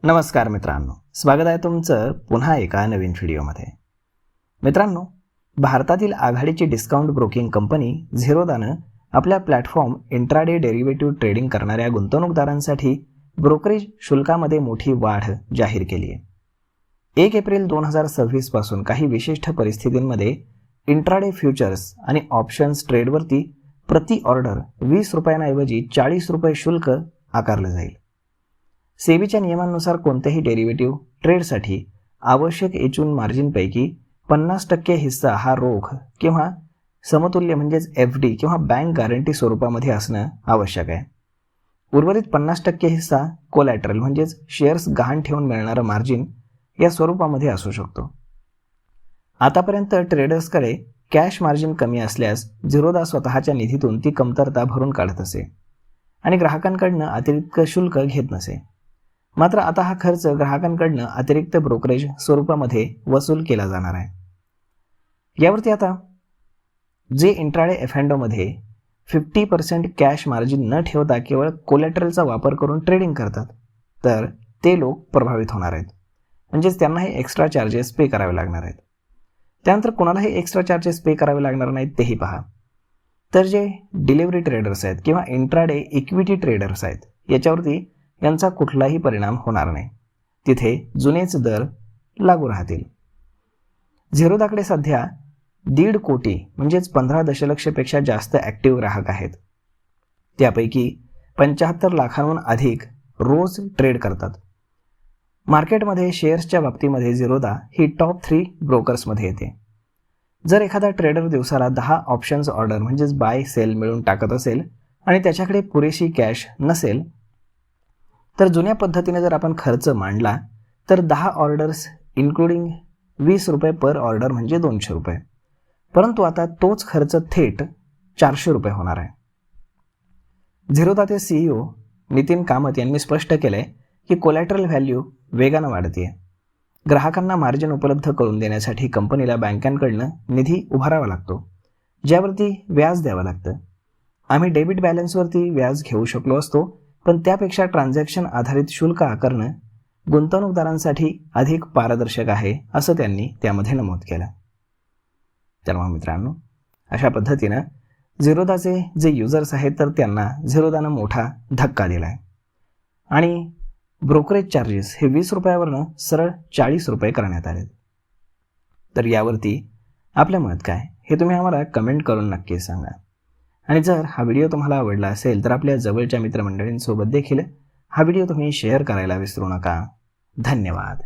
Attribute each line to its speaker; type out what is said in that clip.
Speaker 1: नमस्कार मित्रांनो, स्वागत आहे तुमचं पुन्हा एका नवीन व्हिडिओमध्ये. मित्रांनो, भारतातील आघाडीची डिस्काउंट ब्रोकिंग कंपनी झिरोदानं आपल्या प्लॅटफॉर्म इंट्राडे डेरिव्हेटिव्ह ट्रेडिंग करणाऱ्या गुंतवणूकदारांसाठी ब्रोकरेज शुल्कामध्ये मोठी वाढ जाहीर केली आहे. 1 एप्रिल 2026 पासून काही विशिष्ट परिस्थितींमध्ये इंट्राडे फ्युचर्स आणि ऑप्शन्स ट्रेडवरती प्रति ऑर्डर 20 रुपयांऐवजी 40 रुपये शुल्क आकारलं जाईल. सेबीच्या नियमांनुसार कोणत्याही डेरिव्हेटिव्ह ट्रेडसाठी आवश्यक एकूण मार्जिनपैकी 50% हिस्सा हा रोख किंवा समतुल्य म्हणजेच FD किंवा बँक गॅरंटी स्वरूपामध्ये असणं आवश्यक आहे. उर्वरित 50% हिस्सा कोलॅटरल म्हणजेच शेअर्स गहाण ठेवून मिळणारं मार्जिन या स्वरूपामध्ये असू शकतो. आतापर्यंत ट्रेडर्सकडे कॅश मार्जिन कमी असल्यास झिरोदा स्वतःच्या निधीतून ती कमतरता भरून काढत असे आणि ग्राहकांकडनं अतिरिक्त शुल्क घेत नसे. मात्र आता हा खर्च ग्राहकांकडनं अतिरिक्त ब्रोकरेज स्वरूपामध्ये वसूल केला जाणार आहे. यावरती आता जे इंट्राडे F&Oमध्ये 50% कॅश मार्जिन न ठेवता केवळ कोलॅटरलचा वापर करून ट्रेडिंग करतात, तर ते लोक प्रभावित होणार आहेत. म्हणजेच त्यांना हे एक्स्ट्रा चार्जेस पे करावे लागणार आहेत. त्यानंतर कोणालाही एक्स्ट्रा चार्जेस पे करावे लागणार नाहीत तेही पहा. तर जे डिलिव्हरी ट्रेडर्स आहेत किंवा इंट्राडे इक्विटी ट्रेडर्स आहेत याच्यावरती यांचा कुठलाही परिणाम होणार नाही. तिथे जुनेच दर लागू राहतील. झिरोदाकडे सध्या 1.5 कोटी म्हणजेच 15 दशलक्षपेक्षा जास्त ॲक्टिव्ह ग्राहक आहेत. त्यापैकी 75 लाखांहून अधिक रोज ट्रेड करतात. मार्केटमध्ये शेअर्सच्या बाबतीमध्ये झिरोदा ही टॉप 3 ब्रोकर्समध्ये येते. जर एखादा ट्रेडर दिवसाला 10 ऑप्शन्स ऑर्डर म्हणजेच बाय सेल मिळून टाकत असेल आणि त्याच्याकडे पुरेशी कॅश नसेल, तर जुन्या पद्धतीने जर आपण खर्च मांडला तर 10 ऑर्डर्स इन्क्लुडिंग 20 रुपये पर ऑर्डर म्हणजे 200 रुपये. परंतु आता तोच खर्च थेट 400 रुपये होणार आहे. झिरोदाचे CEO नितीन कामत यांनी स्पष्ट केलं आहे की कोलॅटरल व्हॅल्यू वेगानं वाढते. ग्राहकांना मार्जिन उपलब्ध करून देण्यासाठी कंपनीला बँकांकडनं निधी उभारावा लागतो, ज्यावरती व्याज द्यावं लागतं. आम्ही डेबिट बॅलन्सवरती व्याज घेऊ शकलो असतो, पण त्यापेक्षा ट्रान्झॅक्शन आधारित शुल्क आकारणं गुंतवणूकदारांसाठी अधिक पारदर्शक आहे असं त्यांनी त्यामध्ये नमूद केलं. तर मग मित्रांनो, अशा पद्धतीनं झिरोदाचे जे युजर्स आहेत तर त्यांना झिरोदानं मोठा धक्का दिला आहे आणि ब्रोकरेज चार्जेस हे 20 रुपयावरनं सरळ 40 रुपये करण्यात आले. तर यावरती आपलं मत काय हे तुम्ही आम्हाला कमेंट करून नक्कीच सांगा. आणि जर हा व्हिडिओ तुम्हाला आवडला असेल तर आपल्या जवळच्या मित्रमंडळींसोबत देखील हा व्हिडिओ तुम्ही शेअर करायला विसरू नका. धन्यवाद.